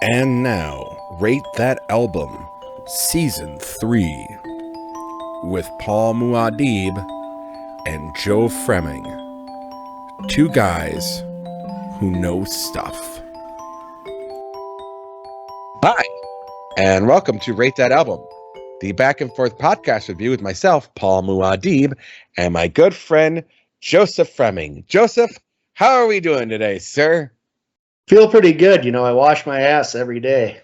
And now, Rate That Album, Season 3, with Paul Muad'Dib and Joe Fremming. Two guys who know stuff. Hi, and welcome to Rate That Album, the back and forth podcast review with myself, Paul Muad'Dib, and my good friend, Joseph Fremming. Joseph, how are we doing today, sir? Feel pretty good. You know, I wash my ass every day.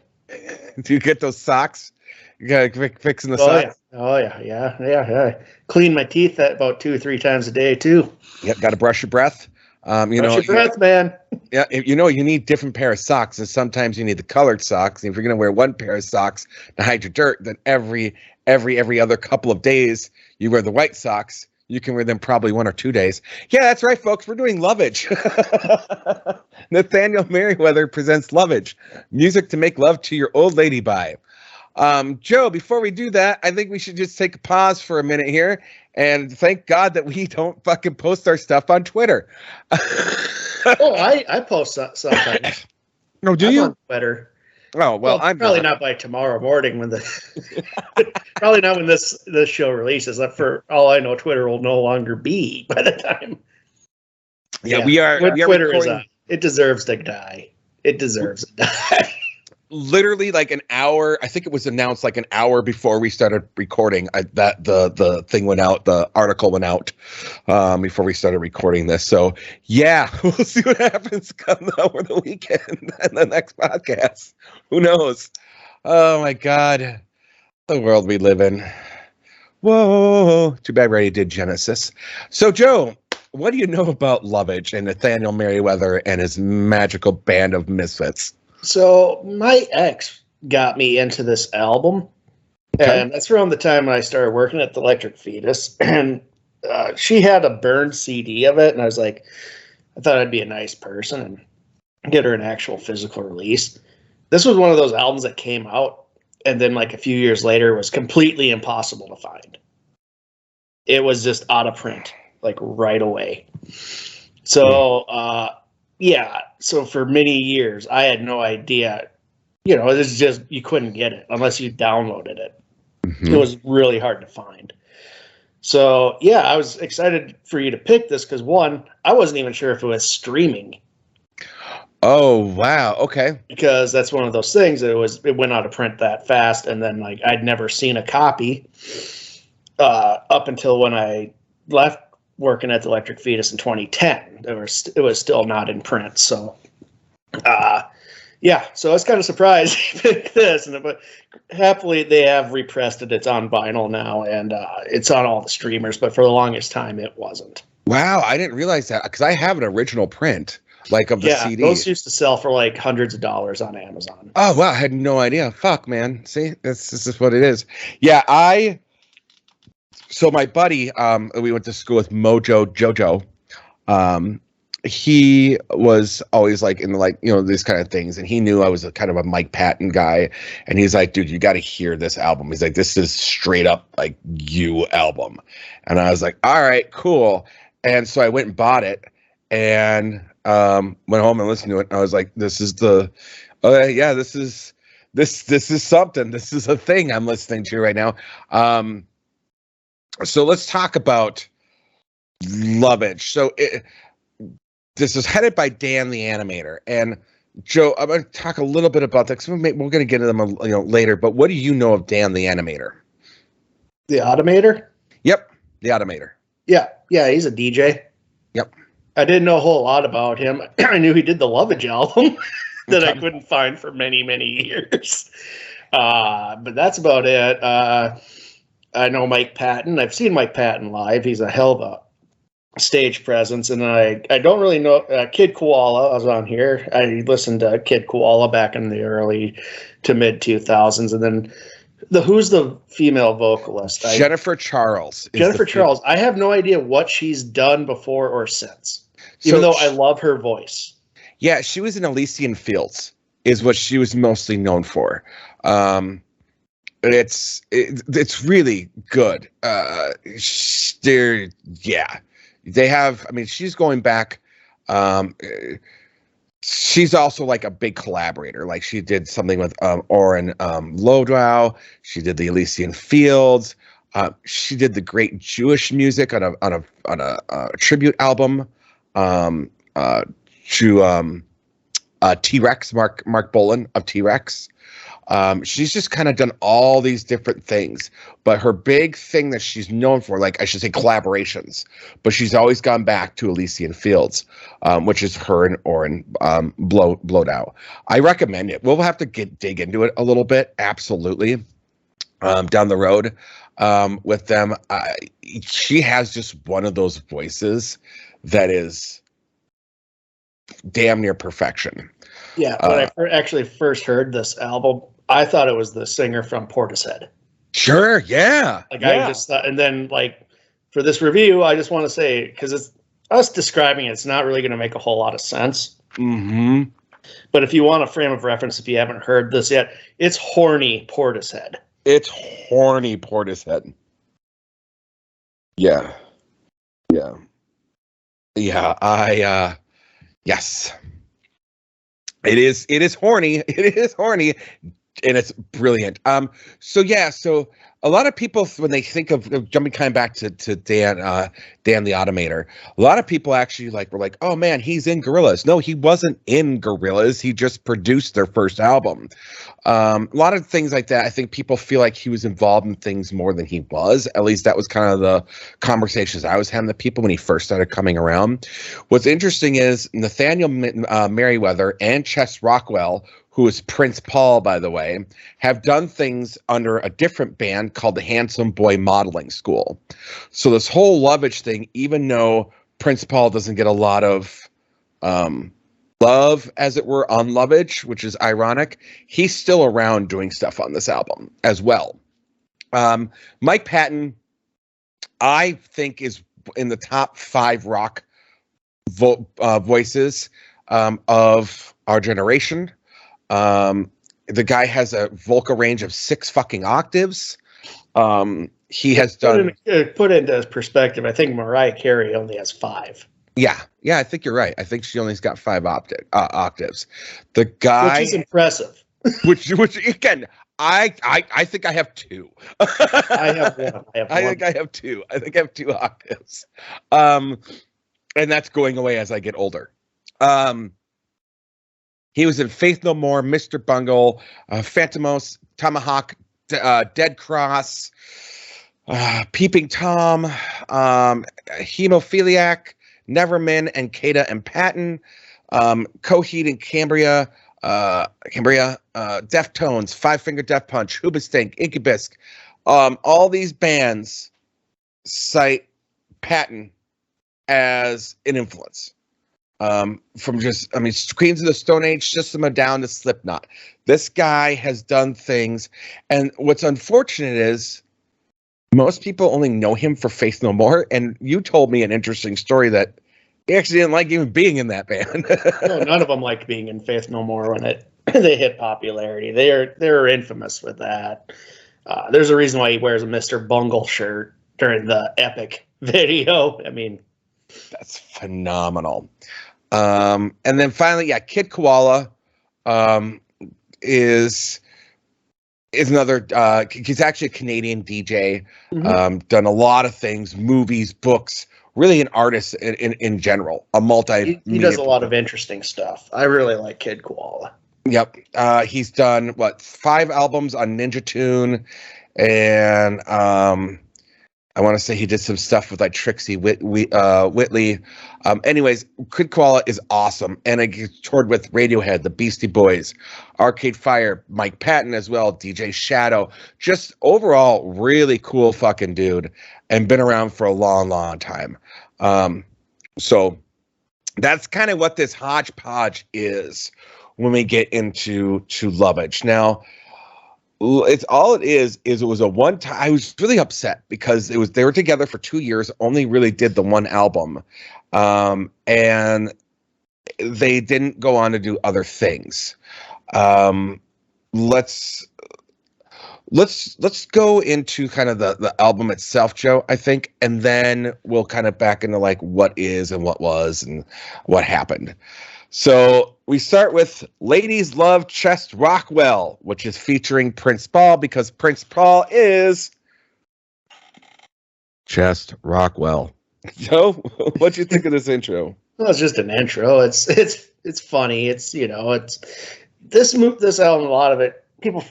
Do you get those socks? You gotta fixing the socks? Yeah. Clean my teeth about 2 or 3 times a day, too. Yep, gotta brush your breath. Brush your breath, man. Yeah, you need different pair of socks, and sometimes you need the colored socks. And if you're gonna wear one pair of socks to hide your dirt, then every other couple of days you wear the white socks. You can wear them probably 1 or 2 days. Yeah, that's right, folks. We're doing Lovage. Nathaniel Merriweather presents Lovage, music to make love to your old lady by. Joe, before we do that, I think we should just take a pause for a minute here and thank God that we don't fucking post our stuff on Twitter. I post sometimes. No, do you? On Twitter. Oh, well, I'm probably not by tomorrow morning when probably not when this show releases. For all I know, Twitter will no longer be by the time. Yeah, we are. Twitter is it deserves to die. It deserves to die. Literally like an hour. I think it was announced like an hour before we started recording that the thing went out. The article went out before we started recording this. So yeah, we'll see what happens come over the weekend and the next podcast. Who knows? Oh my God, the world we live in. Whoa! Too bad we already did Genesis. So Joe, what do you know about Lovage and Nathaniel Merriweather and his magical band of misfits? So my ex got me into this album, and that's around the time when I started working at the Electric Fetus, and she had a burned CD of it, and I was like, I thought I'd be a nice person and get her an actual physical release. This was one of those albums that came out, and then like a few years later was completely impossible to find. It was just out of print, like right away. So, yeah, so for many years, I had no idea. You know, this is just, you couldn't get it unless you downloaded it. Mm-hmm. It was really hard to find. So, yeah, I was excited for you to pick this because, one, I wasn't even sure if it was streaming. Oh, wow. Okay. Because that's one of those things that it went out of print that fast. And then, like, I'd never seen a copy up until when I left working at the Electric Fetus in 2010. It was still not in print. So, yeah, so I was kind of surprised he picked this. But happily, they have repressed it. It's on vinyl now, and it's on all the streamers. But for the longest time, it wasn't. Wow, I didn't realize that because I have an original print, like of the CD. Those used to sell for like hundreds of dollars on Amazon. Oh, wow, I had no idea. Fuck, man. See, this is what it is. Yeah, So my buddy, we went to school with Jojo. He was always like in like, you know, these kind of things. And he knew I was a kind of a Mike Patton guy. And he's like, dude, you got to hear this album. He's like, this is straight up like you album. And I was like, all right, cool. And so I went and bought it and went home and listened to it. And I was like, this is something. This is a thing I'm listening to right now. So let's talk about Lovage. So this is headed by Dan the Automator. And Joe, I'm going to talk a little bit about that because we're going to get into them later. But what do you know of Dan the Automator? The Automator? Yep, the Automator. Yeah, he's a DJ. Yep. I didn't know a whole lot about him. I knew he did the Lovage album that I couldn't find for many, many years. But that's about it. I know Mike Patton. I've seen Mike Patton live. He's a hell of a stage presence. And I don't really know. Kid Koala was on here. I listened to Kid Koala back in the early to mid 2000s. And then who's the female vocalist? Jennifer Charles. Jennifer Charles. I have no idea what she's done before or since, even though I love her voice. Yeah, she was in Elysian Fields is what she was mostly known for. It's really good. They have. I mean, she's going back she's also like a big collaborator. Like she did something with Oren Lodrow. She did the Elysian Fields. She did the great Jewish music on a tribute album to T-Rex, Mark Bolan of T-Rex. She's just kind of done all these different things, but her big thing that she's known for, like I should say collaborations, but she's always gone back to Elysian Fields, which is her and Oren Blowdow. I recommend it. We'll have to dig into it a little bit. Absolutely. Down the road with them. She has just one of those voices that is damn near perfection. Yeah, when I actually first heard this album, I thought it was the singer from Portishead. Sure, yeah. I just thought, and then like for this review, I just want to say, because it's us describing it's not really going to make a whole lot of sense. Mm-hmm. But if you want a frame of reference, if you haven't heard this yet, it's horny Portishead. It's horny Portishead. Yeah. Yeah. Yeah, yes. It is horny. It is horny, and it's brilliant. So a lot of people, when they think of jumping kind of back to Dan the Automator, a lot of people actually were like, oh man, he's in Gorillaz. No, he wasn't in Gorillaz. He just produced their first album. A lot of things like that. I think people feel like he was involved in things more than he was. At least that was kind of the conversations I was having with people when he first started coming around. What's interesting is Nathaniel Merriweather and Chess Rockwell, who is Prince Paul, by the way, have done things under a different band called the Handsome Boy Modeling School. So this whole Lovage thing, even though Prince Paul doesn't get a lot of love, as it were, on Lovage, which is ironic, he's still around doing stuff on this album as well. Mike Patton, I think, is in the top 5 rock voices of our generation. The guy has a vocal range of 6 fucking octaves. He has done. Put into perspective, I think Mariah Carey only has 5. Yeah, I think you're right. I think she only's got 5 octaves. The guy, which is impressive. which again, I think I have 2. I have 1. I think I have 2. I think I have 2 octaves. And that's going away as I get older. He was in Faith No More, Mr. Bungle, Phantomos, Tomahawk, Dead Cross, Peeping Tom, Hemophiliac, Nevermin, and Kada and Patton, Coheed and Cambria, Deftones, Five Finger Death Punch, Hoobastank, Incubus. All these bands cite Patton as an influence. From Queens of the Stone Age, System of a Down to Slipknot. This guy has done things, and what's unfortunate is most people only know him for Faith No More, and you told me an interesting story that he actually didn't like even being in that band. No, none of them liked being in Faith No More when they hit popularity. They're infamous with that. There's a reason why he wears a Mr. Bungle shirt during the Epic video. I mean, that's phenomenal. And then finally, Kid Koala is another. He's actually a Canadian DJ. Mm-hmm. Done a lot of things, movies, books. Really an artist in general. He does a lot of interesting stuff. I really like Kid Koala. Yep. He's done 5 albums on Ninja Tune, and I want to say he did some stuff with Trixie Whitley. Anyways, Kid Koala is awesome. And I toured with Radiohead, the Beastie Boys, Arcade Fire, Mike Patton as well, DJ Shadow. Just overall, really cool fucking dude, and been around for a long, long time. So that's kind of what this hodgepodge is when we get into Lovage. Now, it was a one time. I was really upset because they were together for 2 years, only really did the one album, and they didn't go on to do other things. Let's go into kind of the album itself, Joe, I think, and then we'll kind of back into what is and what was and what happened. So we start with Ladies Love Chest Rockwell, which is featuring Prince Paul because Prince Paul is Chest Rockwell. Joe, what'd you think of this intro? Well, it's just an intro. It's funny. It's it's this album. A lot of it, people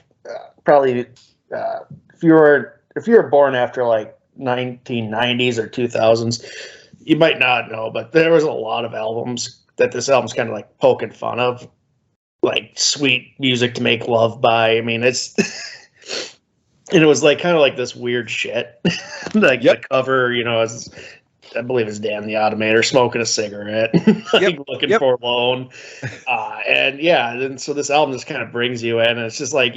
probably if you were born after like 1990s or 2000s, you might not know, but there was a lot of albums that this album's kind of like poking fun of, like sweet music to make love by. I mean, it's and it was like kind of like this weird shit, like the cover, I believe it's Dan the Automator smoking a cigarette, like looking forlorn. And so this album just kind of brings you in, and it's just like,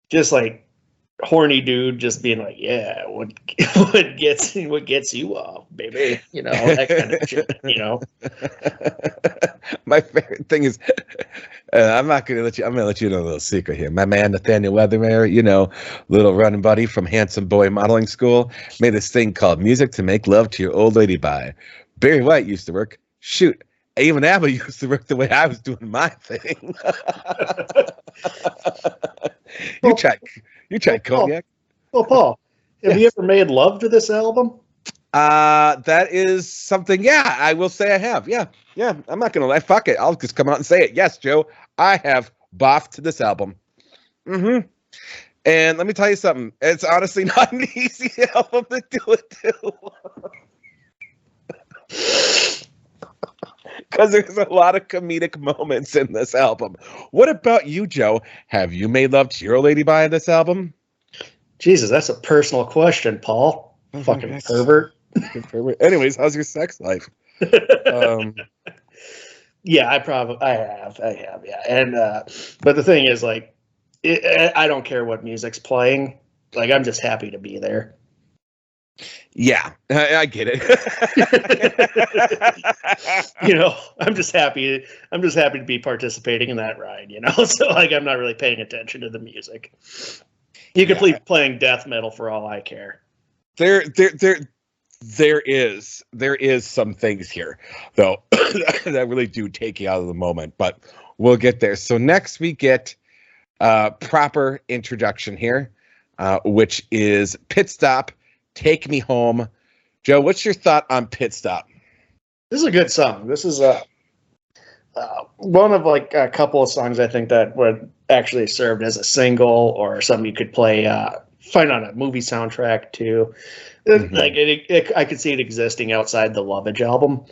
just like horny dude just being like, yeah, what gets you off, baby, that kind of shit. My favorite thing is, I'm gonna let you know a little secret here. My man Nathaniel Merriweather, little running buddy from Handsome Boy Modeling School, made this thing called Music to Make Love to Your Old Lady By. Barry White used to work. Shoot, even Abba used to work the way I was doing my thing. You tried cognac. Well, Paul, have you ever made love to this album? That is something. Yeah, I will say I have. Yeah. I'm not gonna lie. Fuck it. I'll just come out and say it. Yes, Joe, I have boffed to this album. Mm-hmm. And let me tell you something. It's honestly not an easy album to do it to. Because there's a lot of comedic moments in this album. What about you, Joe? Have you made love to your lady by this album? Jesus, that's a personal question, Paul. Fucking pervert. Anyways, how's your sex life? Yeah, I have, yeah. And but the thing is, like, I don't care what music's playing. Like, I'm just happy to be there. Yeah, I get it. I'm just happy to be participating in that ride, So like, I'm not really paying attention to the music. You could be playing death metal for all I care. There is some things here though that really do take you out of the moment, but we'll get there. So next we get proper introduction here, which is Pit Stop, Take Me Home. Joe, what's your thought on Pit Stop? This is a good song. This is one of like a couple of songs I think that would actually serve as a single or something you could play, find on a movie soundtrack too. Mm-hmm. Like I could see it existing outside the Lovage album.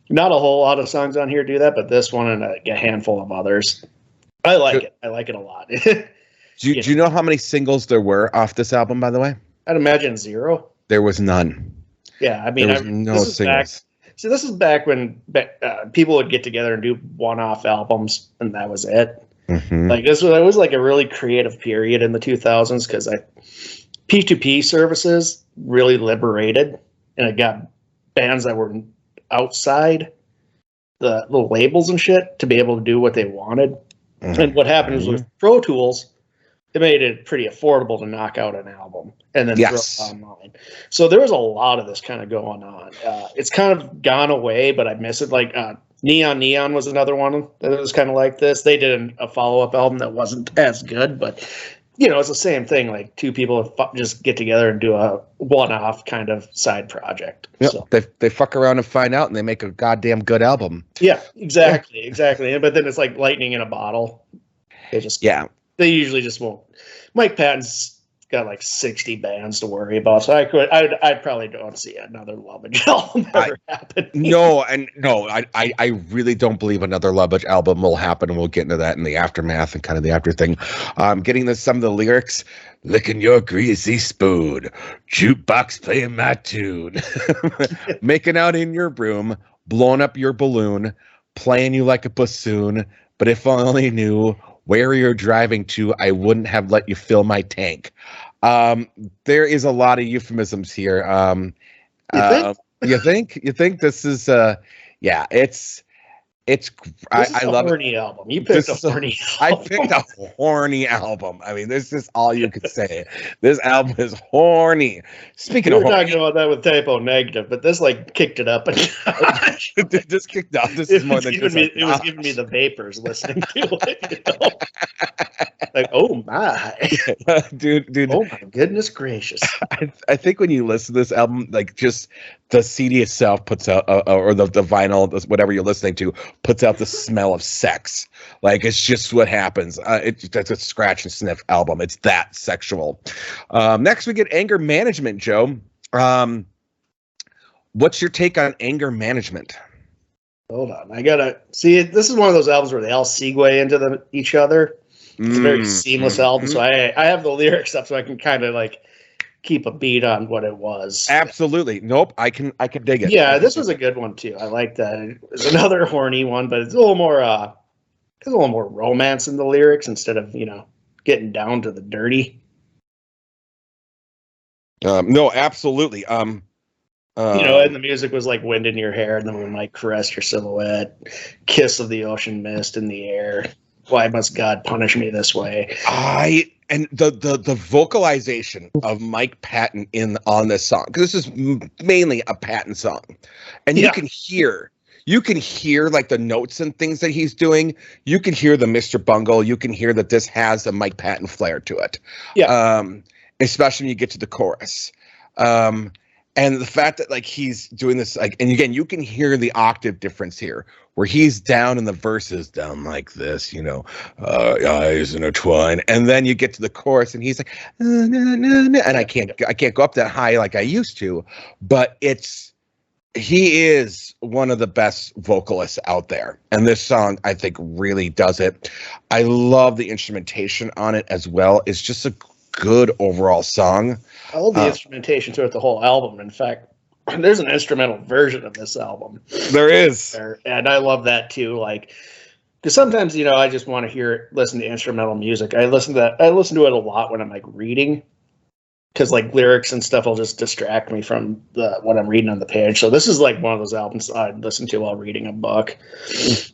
Not a whole lot of songs on here do that, but this one and a handful of others. I like it. I like it a lot. Do you know how many singles there were off this album, by the way? I'd imagine 0. There was none. Yeah, I mean, there was no singles. This is back when people would get together and do one-off albums, and that was it. Mm-hmm. Like it was like a really creative period in the 2000s because P2P services really liberated, and it got bands that were outside the labels and shit to be able to do what they wanted. Mm-hmm. And what happened was with Pro Tools, it made it pretty affordable to knock out an album and then throw it online. So there was a lot of this kind of going on. It's kind of gone away, but I miss it. Like Neon was another one that was kind of like this. They did a follow-up album that wasn't as good, but it's the same thing. Like two people just get together and do a one-off kind of side project. Yep. So they fuck around and find out, and they make a goddamn good album. Yeah, exactly. But then it's like lightning in a bottle. They usually just won't. Mike Patton's got like 60 bands to worry about, so I'd probably don't see another Lovage album ever happen. I really don't believe another Lovage album will happen, and we'll get into that in the aftermath and kind of the after thing. Getting to some of the lyrics: licking your greasy spoon, jukebox playing my tune, making out in your room, blowing up your balloon, playing you like a bassoon. But if I only knew where you're driving to, I wouldn't have let you fill my tank. There is a lot of euphemisms here. You think this is it's It's This is I a love it. horny album. You picked This a is horny I album. picked a horny album. I mean, this is all you could say. This album is horny. Speaking We of were talking horny, about that with Typo Negative, but this like kicked it up a notch. this kicked off. This is more than just It was giving me the vapors listening to it. You know? Like, oh my, dude. oh my goodness gracious! I think when you listen to this album, like just the CD itself puts out, or the vinyl, whatever you're listening to, puts out the smell of sex. Like it's just what happens. That's a scratch and sniff album. It's that sexual. Next we get Anger Management, Joe. What's your take on Anger Management? Hold on, I gotta see. This is one of those albums where they all segue into each other. It's a very seamless album, so I have the lyrics up so I can kind of like keep a beat on what it was. Absolutely. Nope. I can dig it. Yeah, this was a good one too. I like that. It was another horny one, but it's a little more romance in the lyrics instead of, getting down to the dirty. No, absolutely. And the music was like wind in your hair, and then we might caress your silhouette, kiss of the ocean mist in the air. Why must God punish me this way? And the vocalization of Mike Patton on this song, because this is mainly a Patton song, and you can hear like the notes and things that he's doing. You can hear the Mr. Bungle. You can hear that this has a Mike Patton flair to it. Yeah. Especially when you get to the chorus. And the fact that like he's doing this, like, and again, you can hear the octave difference here, where he's down in the verses, down like this, eyes intertwine, and then you get to the chorus, and he's like, and I can't go up that high like I used to, but he is one of the best vocalists out there, and this song I think really does it. I love the instrumentation on it as well. It's just a good overall song. I love the instrumentation throughout the whole album. In fact, there's an instrumental version of this album. There is. And I love that too. Like, because sometimes, I just want to listen to instrumental music. I listen to it a lot when I'm like reading, because like lyrics and stuff will just distract me from what I'm reading on the page. So this is like one of those albums I'd listen to while reading a book.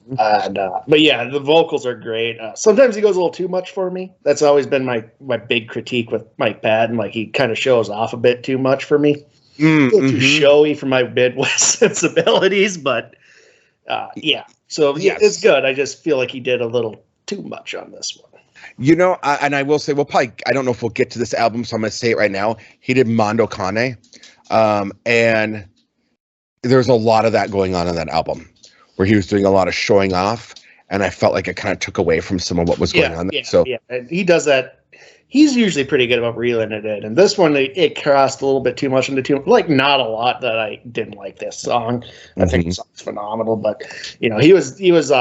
But yeah, the vocals are great. Sometimes he goes a little too much for me. That's always been my big critique with Mike Patton. Like he kind of shows off a bit too much for me. A little too showy for my Midwest sensibilities, but yeah. So yes. It's good. I just feel like he did a little too much on this one. And I will say, I don't know if we'll get to this album, so I'm going to say it right now. He did Mondo Cane, and there's a lot of that going on in that album, where he was doing a lot of showing off, and I felt like it kind of took away from some of what was going on there. Yeah, and he does that. He's usually pretty good about reeling it in, and this one it crossed a little bit too much into like not a lot that I didn't like this song. I think the song's phenomenal, but he was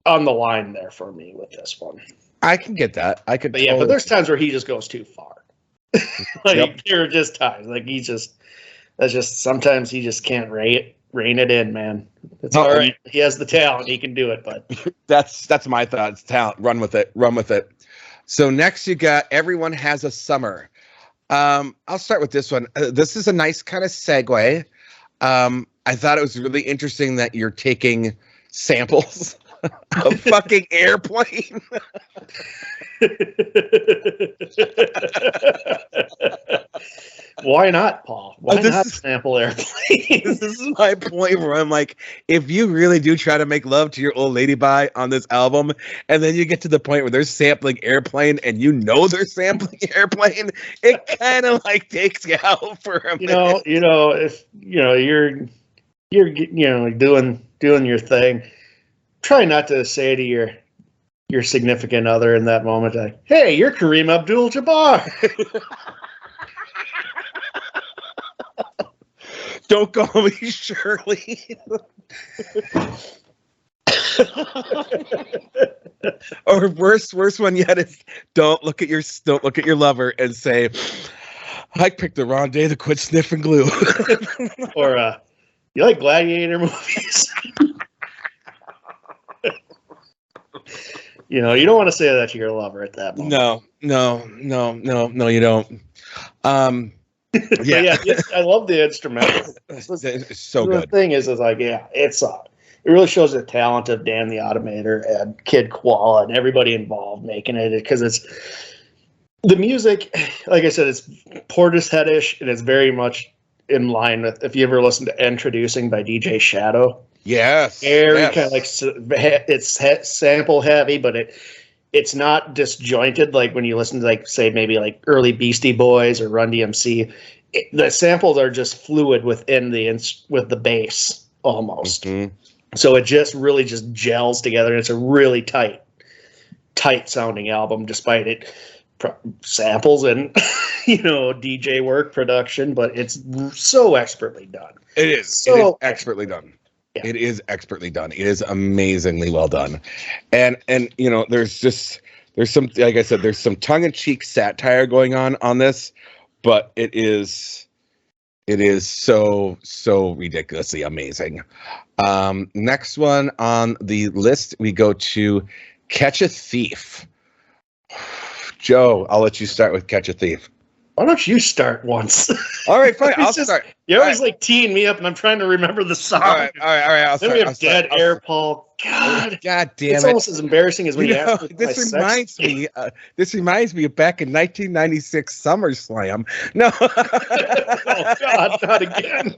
on the line there for me with this one. I can get that. But there's times where he just goes too far. There are just times like sometimes he just can't rein it in, man. It's all right. He has the talent. He can do it, but that's my thoughts. Talent. Run with it. So next you got Everyone Has a Summer. I'll start with this one. This is a nice kind of segue. I thought it was really interesting that you're taking samples a fucking airplane. Why not, Paul? Why not sample airplane? This is my point where I'm like, if you really do try to make love to your old lady by on this album, and then you get to the point where they're sampling airplane and they're sampling airplane, it kind of like takes you out for a minute. If you're doing your thing, try not to say to your significant other in that moment, like, "Hey, you're Kareem Abdul-Jabbar." Don't call me Shirley. Or worse one yet is don't look at your lover and say, "I picked the wrong day to quit sniffing glue." Or you like gladiator movies? You don't want to say that to your lover at that moment. No, you don't. I love the instrumental. It's so good. The thing is like, it's it really shows the talent of Dan the Automator and Kid Koala and everybody involved making it, because it's the music, like I said, it's Portishead-ish, and it's very much in line with, if you ever listen to Introducing by DJ Shadow. Yes. Very kind of like, it's sample heavy, but it's not disjointed like when you listen to, like, say maybe like early Beastie Boys or Run DMC. The samples are just fluid within with the bass almost. Mm-hmm. So it just really just gels together, and it's a really tight sounding album, despite it samples and DJ work, production, but it's so expertly done. It is expertly done. Yeah. It is expertly done. It is amazingly well done. And there's some, like I said, there's some tongue-in-cheek satire going on this, but it is so ridiculously amazing. Next one on the list, we go to Catch a Thief. Joe, I'll let you start with Catch a Thief. Why don't you start once? All right, fine. I'll start. You're always like teeing me up, and I'm trying to remember the song. All right. I'll then start. We have Dead Air, Paul. God damn it! It's almost as embarrassing as when you asked me. This reminds me of back in 1996 SummerSlam. No. Oh God, not again.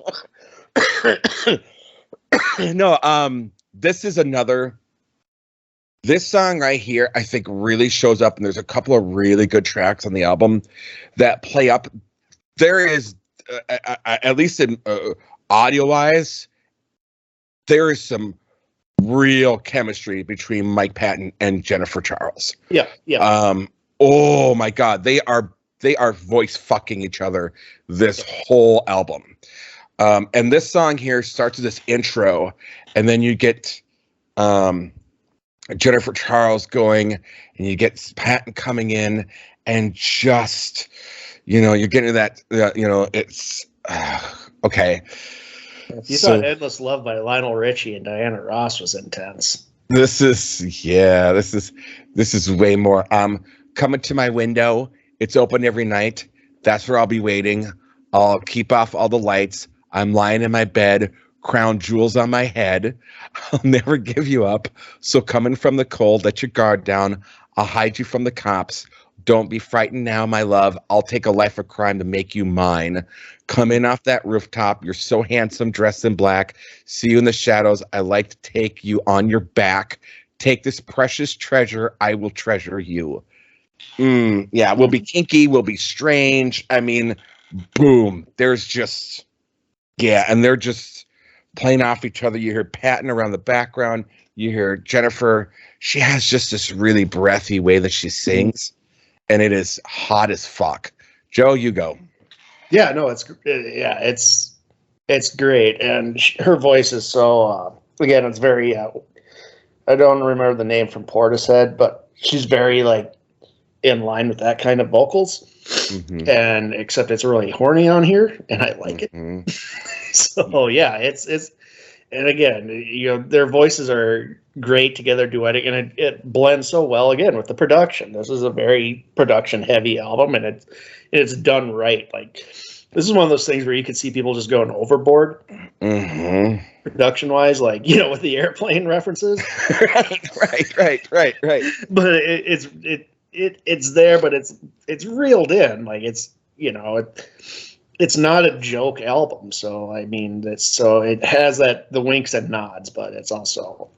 No. This is another. This song right here, I think, really shows up, and there's a couple of really good tracks on the album that play up. There is, at least in audio-wise, there is some real chemistry between Mike Patton and Jennifer Charles. Yeah. Oh my God, they are voice fucking each other this whole album. And this song here starts with this intro, and then you get Jennifer Charles going, and you get Patton coming in, and just, you're getting that, it's okay. If you thought Endless Love by Lionel Richie and Diana Ross was intense. This is way more. Coming to my window. It's open every night. That's where I'll be waiting. I'll keep off all the lights. I'm lying in my bed, crown jewels on my head. I'll never give you up. So coming from the cold, let your guard down. I'll hide you from the cops. Don't be frightened now, my love. I'll take a life of crime to make you mine. Come in off that rooftop. You're so handsome, dressed in black. See you in the shadows. I like to take you on your back. Take this precious treasure. I will treasure you. Yeah, we'll be kinky. We'll be strange. I mean, boom. There's just, and they're just playing off each other. You hear Patton around the background. You hear Jennifer. She has just this really breathy way that she sings, and it is hot as fuck. Joe, you go. Yeah, no, it's great, and her voice is so. Again, it's very. I don't remember the name from Portishead, but she's very like in line with that kind of vocals, and except it's really horny on here, and I like it. So yeah, it's and again, their voices are great together duetting, and it blends so well again with the production. This is a very production heavy album, and it's done right. Like, this is one of those things where you could see people just going overboard, production wise, like with the airplane references. right. But it's there, but it's reeled in. Like, it's it's not a joke album. So I mean, it has the winks and nods, but it's also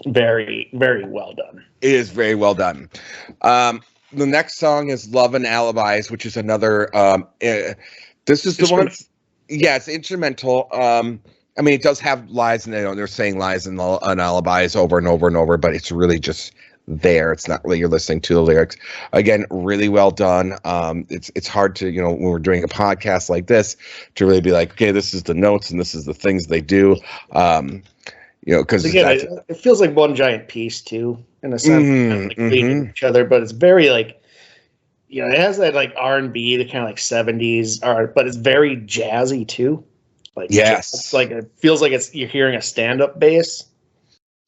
very, very well done. It is very well done. The next song is Love and Alibis, which is another, this is the one. Yeah, it's instrumental. I mean, it does have lies, and they're saying lies and alibis over and over and over, but it's really just there. It's not really you're listening to the lyrics. Again, really well done. It's hard to, when we're doing a podcast like this, to really be like, okay, this is the notes and this is the things they do. Because again, it feels like one giant piece too, in a sense, kind of like leading each other. But it's very like, it has that like R&B, the kind of like 70s art, but it's very jazzy too. Like, yes, it's like it feels like you're hearing a stand-up bass.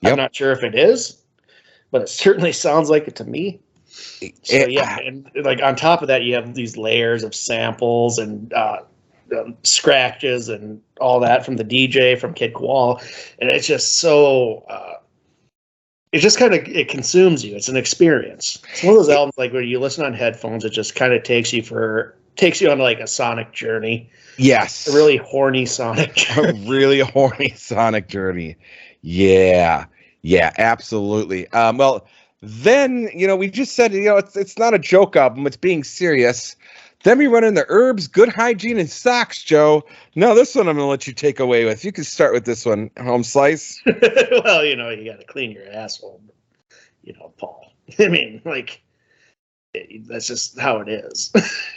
Yep. I'm not sure if it is, but it certainly sounds like it to me. So and like on top of that, you have these layers of samples and scratches and all that from the DJ, from Kid Koala. And it's just so, it just kind of, it consumes you. It's an experience. It's one of those albums, like when you listen on headphones, it just kind of takes you on like a sonic journey. Yes. A really horny sonic journey. A really horny sonic journey. Yeah. Yeah, absolutely. Well, then, we just said, it's not a joke album. It's being serious. Then we run into Herbs, Good Hygiene, and Socks, Joe. No, this one I'm going to let you take away with. You can start with this one, Home Slice. Well, you got to clean your asshole, Paul. I mean, like, that's just how it is.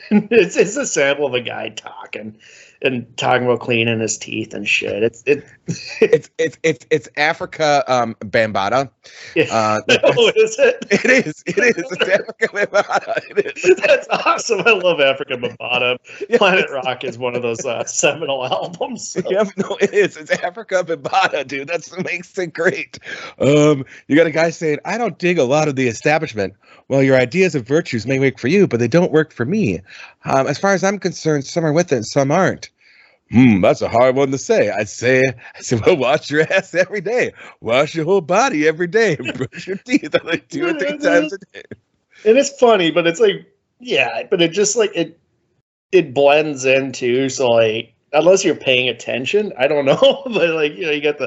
It's a sample of a guy talking about cleaning his teeth and shit. It's Africa Bambaataa. Yeah. Is it? It is. It's Africa Bambaataa. It is. That's awesome. I love Africa Bambaataa. Yeah, Planet Rock is one of those seminal albums. So. Yeah, no, it is. It's Africa Bambaataa, dude. That's what makes it great. You got a guy saying, "I don't dig a lot of the establishment. Well, your ideas of virtues may work for you, but they don't work for me. As far as I'm concerned, some are with it and some aren't." That's a hard one to say. I say, well, wash your ass every day. Wash your whole body every day. Brush your teeth like 2 or 3 times a day. And it's funny, but it's like, yeah, but it just like, it blends in too. So like, unless you're paying attention, I don't know. But like, you got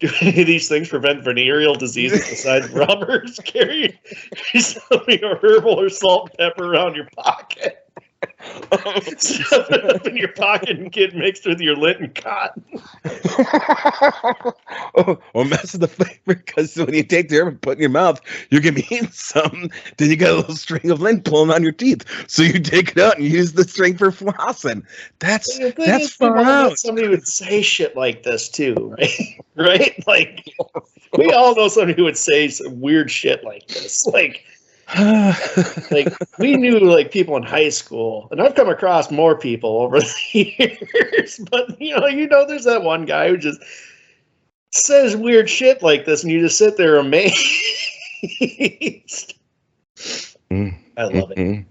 do any of these things prevent venereal diseases besides rubbers? Carry something or herbal or salt and pepper around your pocket. Stuff it up in your pocket and get mixed with your lint and cotton. Or mess with the flavor, because when you take the herb and put it in your mouth, you're gonna be eating something. Then you got a little string of lint pulling on your teeth, so you take it out and use the string for flossing. That's far out. Somebody would say shit like this too, right? Right? Like we all know somebody who would say some weird shit like this, like. Like we knew like people in high school, and I've come across more people over the years, but there's that one guy who just says weird shit like this, and you just sit there amazed. I love it.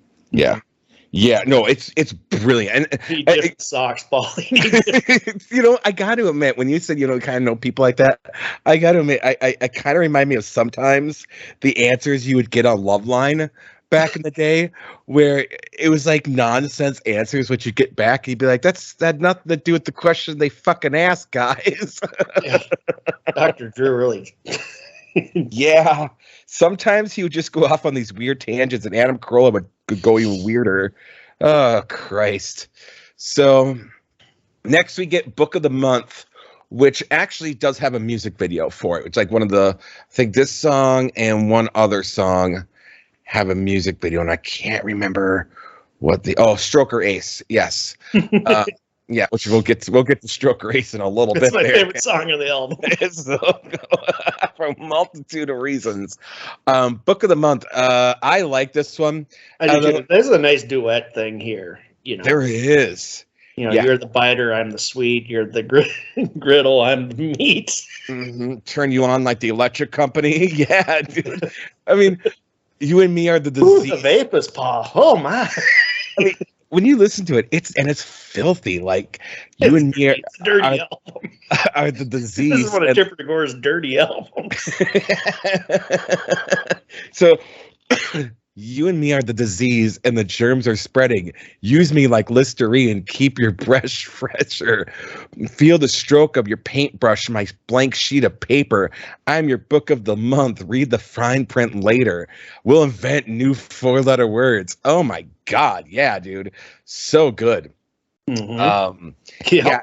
Yeah, no, it's brilliant. And different socks, Paul. I got to admit, when you said kind of know people like that, I got to admit, I kind of remind me of sometimes the answers you would get on Loveline back in the day, where it was like nonsense answers, which you'd get back, and you'd be like, that had nothing to do with the question they fucking asked, guys. Yeah. Dr. Drew really. Yeah. Sometimes he would just go off on these weird tangents, and Adam Carolla would go even weirder. Oh, Christ. So next we get Book of the Month, which actually does have a music video for it. It's like one of the, I think this song and one other song have a music video, and I can't remember what Stroker Ace. Yes. Yeah, which we'll get to Stroker Ace in a little bit. It's my favorite song on the album. For a multitude of reasons. Book of the Month. I like this one. I do too. There's a nice duet thing here. There is. You're the biter, I'm the sweet. You're the griddle, I'm the meat. Mm-hmm. Turn you on like the electric company. Yeah, dude. I mean, you and me are the disease. Ooh, the vapors, Paul. Oh my. I mean, when you listen to it, it's filthy. Like you and me are the disease. This is one of Tipper Gore's dirty albums. So you and me are the disease, and the germs are spreading. Use me like Listerine. Keep your brush fresher. Feel the stroke of your paintbrush, my blank sheet of paper. I'm your book of the month. Read the fine print later. We'll invent new 4-letter words. Oh my God. Yeah, dude. So good. Mm-hmm. Yeah.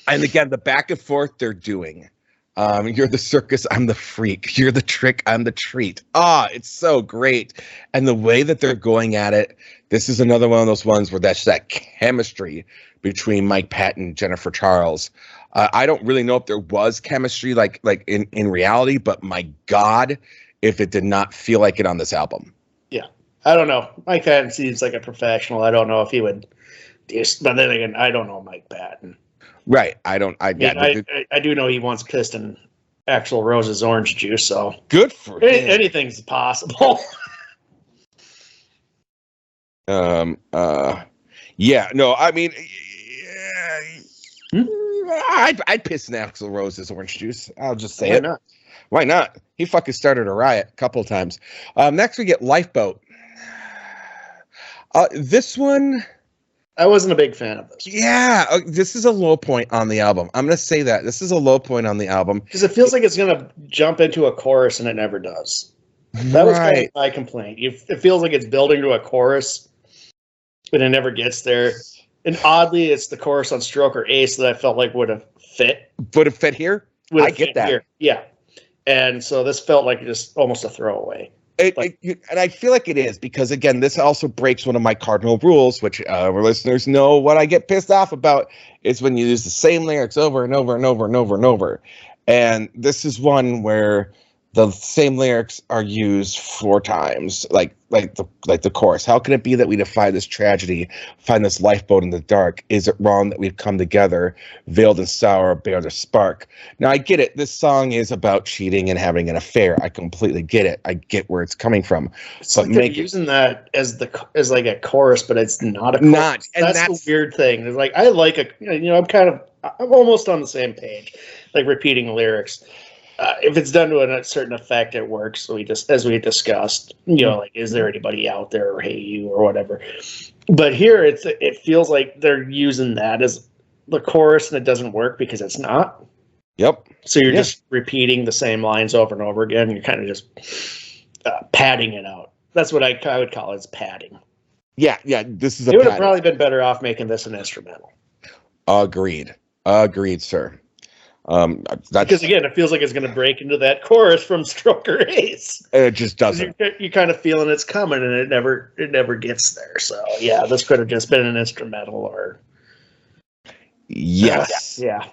And again, the back and forth they're doing. You're the circus, I'm the freak. You're the trick, I'm the treat. It's so great. And the way that they're going at it, this is another one of those ones where that's that chemistry between Mike Patton and Jennifer Charles. I don't really know if there was chemistry like in reality, but my God, if it did not feel like it on this album. Yeah. I don't know. Mike Patton seems like a professional. I don't know if he would, but then again, I don't know Mike Patton. Right. I do know he once pissed in Axl Rose's orange juice, so good for him. Anything's possible. Yeah, no, I mean, I'd piss in Axl Rose's orange juice. I'll just say Why it. not? Why not? He fucking started a riot a couple of times. Next we get Lifeboat. This one, I wasn't a big fan of this. yeah, this is a low point on the album. I'm gonna say that this is a low point on the album Because it feels like it's going to jump into a chorus and it never does. That was kind of my complaint. It feels like it's building to a chorus, but it never gets there. And oddly, it's the chorus on Stroker Ace that I felt like would have fit. Would have fit here. I get that. Here. Yeah. And so this felt like just almost a throwaway. And I feel like it is because, again, this also breaks one of my cardinal rules, which our listeners know what I get pissed off about is when you use the same lyrics over and over and over and over and over. And this is one where the same lyrics are used 4 times, like the chorus. How can it be that we defy this tragedy, find this lifeboat in the dark? Is it wrong that we've come together, veiled in sorrow, bear the spark? Now I get it. This song is about cheating and having an affair. I completely get it. I get where it's coming from. It's but like they're using that as like a chorus, but it's not a chorus. That's the weird thing. It's like I'm almost on the same page, like repeating lyrics. If it's done to a certain effect, it works. So as we discussed, like, is there anybody out there, or hey you, or whatever. But here, it feels like they're using that as the chorus, and it doesn't work because it's not. Yep. So you're just repeating the same lines over and over again. And you're kind of just padding it out. That's what I would call it, is padding. Yeah. This is. It would have probably been better off making this an instrumental. Agreed, sir. Because again, it feels like it's going to break into that chorus from Stroker Ace. It just doesn't. You're kind of feeling it's coming, and it never gets there. So yeah, this could have just been an instrumental, or yes, yeah.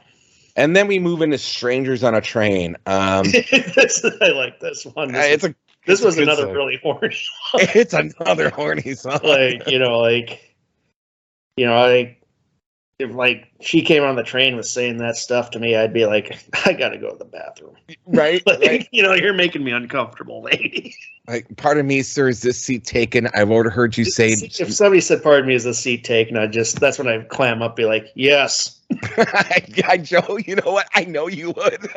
And then we move into "Strangers on a Train." I like this one. This was another song. Really horny song. It's another horny song. If like she came on the train with saying that stuff to me, I'd be like, I gotta go to the bathroom. Right. Right. You're making me uncomfortable, lady. Like, pardon me, sir, is this seat taken? I've overheard you say. If somebody said, pardon me, is this seat taken? That's when I clam up, be like, yes. Joe, you know what? I know you would.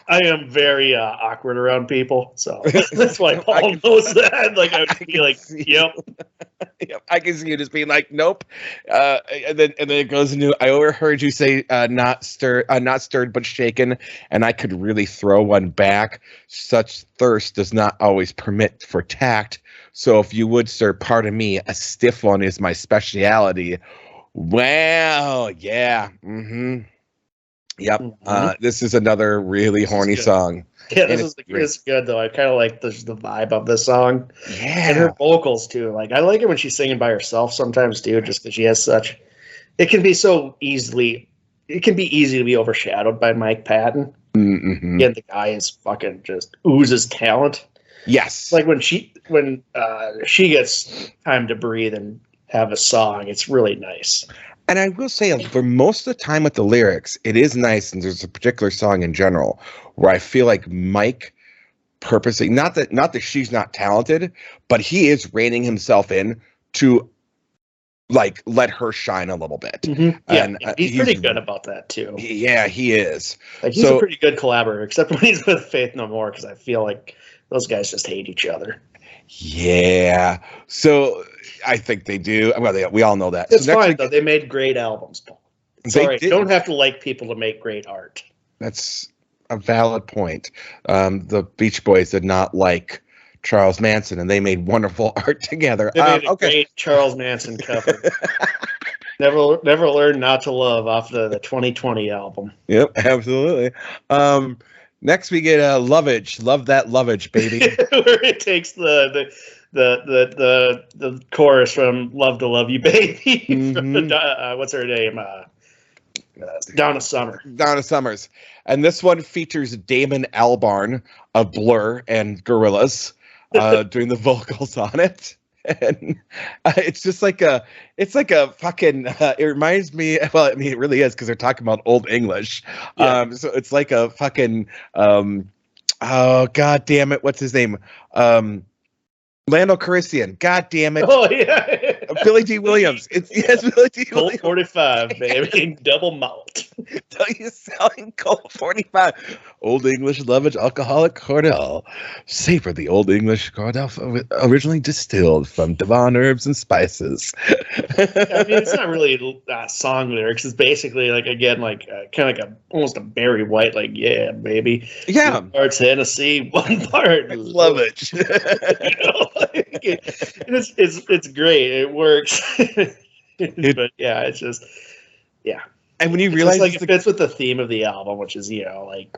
I am very awkward around people, so that's why Paul knows that. Like, I would be like, yep. Yep, I can see you just being like, nope. And then it goes into, I overheard you say, not stirred but shaken, and I could really throw one back. Such thirst does not always permit for tact. So if you would, sir, pardon me, a stiff one is my speciality. Well, yeah. Mm-hmm. Yep. Mm-hmm. This is another really horny song. Yeah, this is good though. I kind of like the vibe of this song. Yeah, and her vocals too. Like, I like it when she's singing by herself sometimes too, just because she has such. It can be easy to be overshadowed by Mike Patton. Mm-hmm. Yeah, the guy is fucking just oozes talent. Yes, like when she gets time to breathe and have a song, it's really nice. And I will say, for most of the time with the lyrics, it is nice, and there's a particular song in general where I feel like Mike purposely, not that she's not talented, but he is reining himself in to like let her shine a little bit. Mm-hmm. Yeah, and he's pretty good about that too. Yeah, he is. Like, he's a pretty good collaborator, except when he's with Faith No More, because I feel like those guys just hate each other. Yeah, so I think they do. Well, we all know that. It's fine though. They made great albums, Paul. You don't have to like people to make great art. That's a valid point. The Beach Boys did not like Charles Manson, and they made wonderful art together. They made a great Charles Manson cover. Never Learned Not to Love off the 2020 album. Yep, absolutely. Next we get Lovage. Love that Lovage, baby. Where it takes the chorus from "Love to Love You, Baby." Mm-hmm. What's her name? Donna Summer. Donna Summers. And this one features Damon Albarn of Blur and Gorillaz doing the vocals on it. And it's just like a fucking, it reminds me, well, I mean, it really is, because they're talking about Old English. Yeah. So it's like a fucking, oh, God damn it, what's his name? Lando Calrissian. God damn it. Oh, yeah. Billy D. Williams. Yes, Billy D. Colt Williams. 45, baby. Double malt. Tell you selling Colt 45. Old English Lovage alcoholic Cordell. Savor the Old English Cordell originally distilled from Devon herbs and spices. I mean, it's not really song lyrics. It's basically like, again, like kind of like almost a Barry White, like, yeah, baby. Yeah. 2 parts Hennessy, 1 part Lovage. You know, like, it's great. It works. But yeah, it's just, yeah. And when you It's realize just like it fits with the theme of the album, which is, you know, like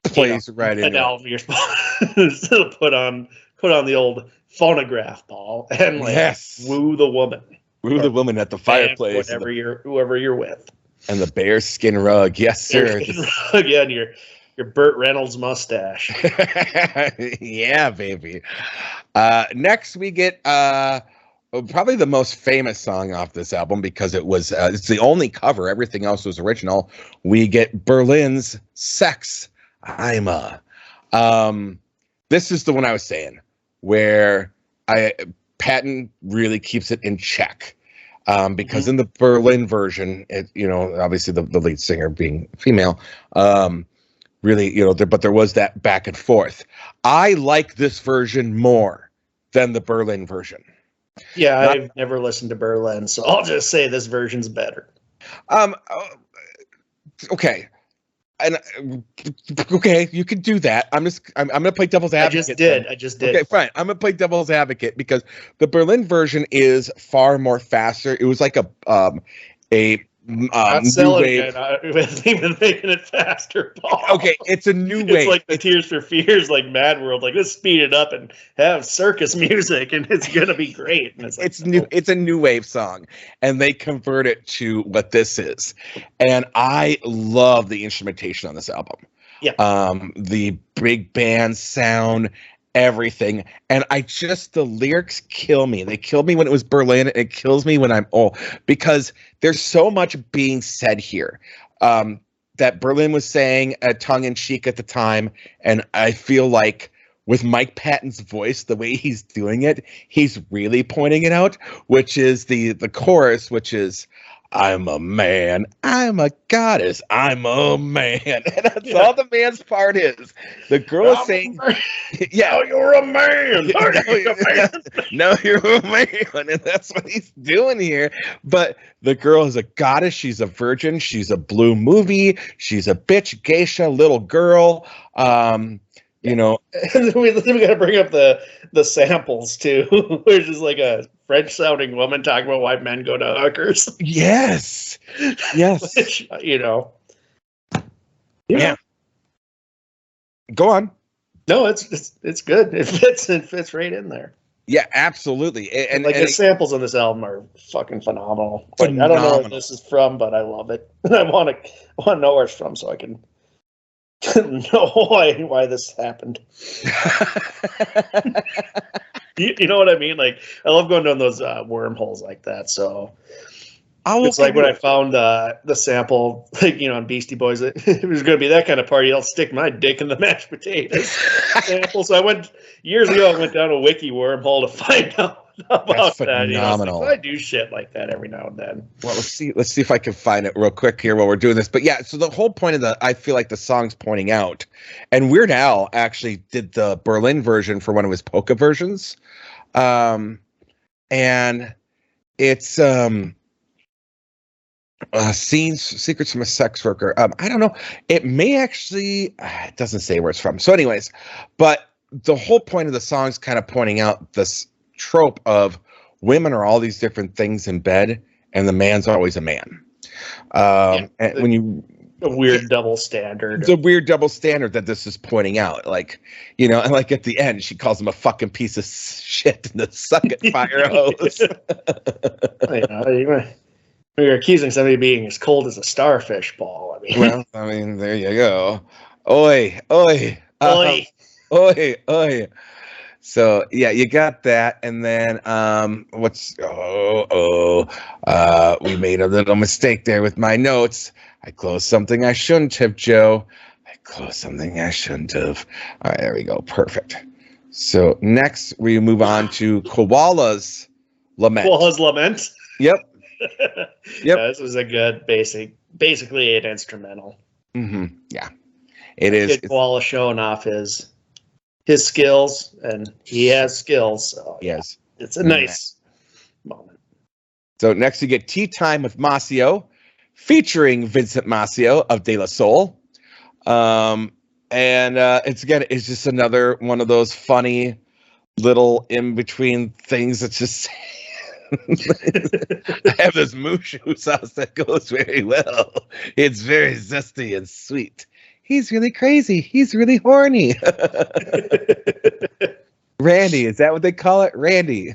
plays right in an album you're supposed to put on the old phonograph ball and like woo the woman. Woo the woman at the fireplace. Whoever you're with. And the bear skin rug. Yes, sir. Again, your Burt Reynolds mustache. Yeah, baby. Next we get probably the most famous song off this album because it's the only cover. Everything else was original. We get Berlin's Sex. I'm a. This is the one I was saying where Patton really keeps it in check. Because in the Berlin version, obviously the lead singer being female, really, but there was that back and forth. I like this version more than the Berlin version. Yeah, I've never listened to Berlin, so I'll just say this version's better. Okay. And okay, you can do that. I'm gonna play devil's advocate. I just did. Okay, fine. I'm gonna play devil's advocate because the Berlin version is far more faster. It was like a not selling it with even making it faster, Paul. Okay, it's a new wave. It's like the Tears for Fears, like Mad World. Like, let's speed it up and have circus music, and it's gonna be great. And it's new. It's a new wave song, and they convert it to what this is. And I love the instrumentation on this album. Yeah. The big band sound, everything, and the lyrics kill me. They killed me when it was Berlin. It kills me when I'm old because there's so much being said here that Berlin was saying tongue in cheek at the time, and I feel like with Mike Patton's voice, the way he's doing it, he's really pointing it out. Which is the chorus, which is, I'm a man, I'm a goddess, I'm a man. And that's all the man's part is. The girl is saying, yeah. Now you're a man. No, you're a man. And that's what he's doing here. But the girl is a goddess. She's a virgin. She's a blue movie. She's a bitch, geisha, little girl. And we got to bring up the samples too, which is like a French-sounding woman talking about why men go to hookers. Yes. Which, Yeah. Go on. No, it's good. It fits right in there. Yeah, absolutely. And the samples on this album are fucking phenomenal. Like, I don't know where this is from, but I love it. I want to know where it's from so I can know why this happened. You know what I mean? Like, I love going down those wormholes like that. So it's like when I found the sample, like, on Beastie Boys, it was going to be that kind of party. I'll stick my dick in the mashed potatoes sample. So I went down a wiki wormhole to find out about that. Phenomenal. I do shit like that every now and then. Well, let's see if I can find it real quick here while we're doing this. But yeah, so the whole point of I feel like the song's pointing out, and Weird Al actually did the Berlin version for one of his polka versions, and it's Secrets from a Sex Worker. I don't know. It may actually, it doesn't say where it's from. So anyways, but the whole point of the song is kind of pointing out this trope of women are all these different things in bed and the man's always a man. And when you a weird double standard. It's a weird double standard that this is pointing out. Like, and like at the end, she calls him a fucking piece of shit in the suck it fire hose. You're accusing somebody of being as cold as a starfish, Paul. There you go. Oi, oi. Oi. Oi, oi. So yeah, you got that, and then we made a little mistake there with my notes. I closed something I shouldn't have, Joe. I closed something I shouldn't have. All right, there we go. Perfect. So next we move on to Koala's Lament. Was Lament. Yep. Yep. Yeah, this was a good basically an instrumental. Mm-hmm. Yeah, it is. Kid Koala showing off his skills, and he has skills. So Yes, it's a nice moment. So next you get Tea Time with Masio, featuring Vincent Masio of De La Soul. It's just another one of those funny little in-between things that's just I have this Mushu sauce that goes very well. It's very zesty and sweet. He's really crazy. He's really horny. Randy, is that what they call it? Randy.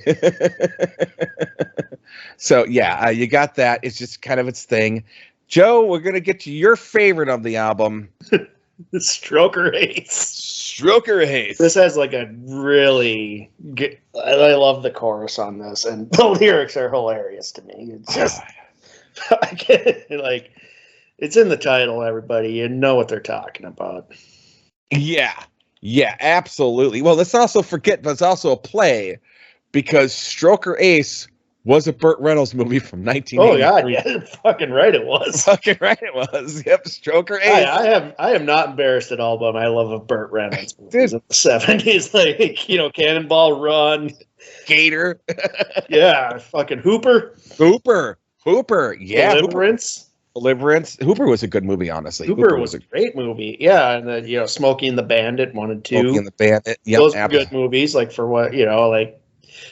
So yeah, you got that. It's just kind of its thing. Joe, we're going to get to your favorite of the album. Stroker Ace. Stroker Ace. This has like a really good, I love the chorus on this, and the lyrics are hilarious to me. It's just, I can't, like, it's in the title, everybody. You know what they're talking about. Yeah, absolutely. Well, let's also forget there's also a play, because Stroker Ace was a Burt Reynolds movie from 1983. Oh God, yeah, fucking right it was. Fucking right it was. Yep, Stroker Ace. I am not embarrassed at all by my love of Burt Reynolds movies in the 70s. Like, you know, Cannonball Run, Gator. Yeah, fucking Hooper. Yeah, Deliverance. Hooper was a good movie, honestly. Hooper was a great movie. Yeah, and then, you know, Smokey and the Bandit 1 and 2. Smokey and the Bandit. Yep, those were good movies. Like, for what, you know, like,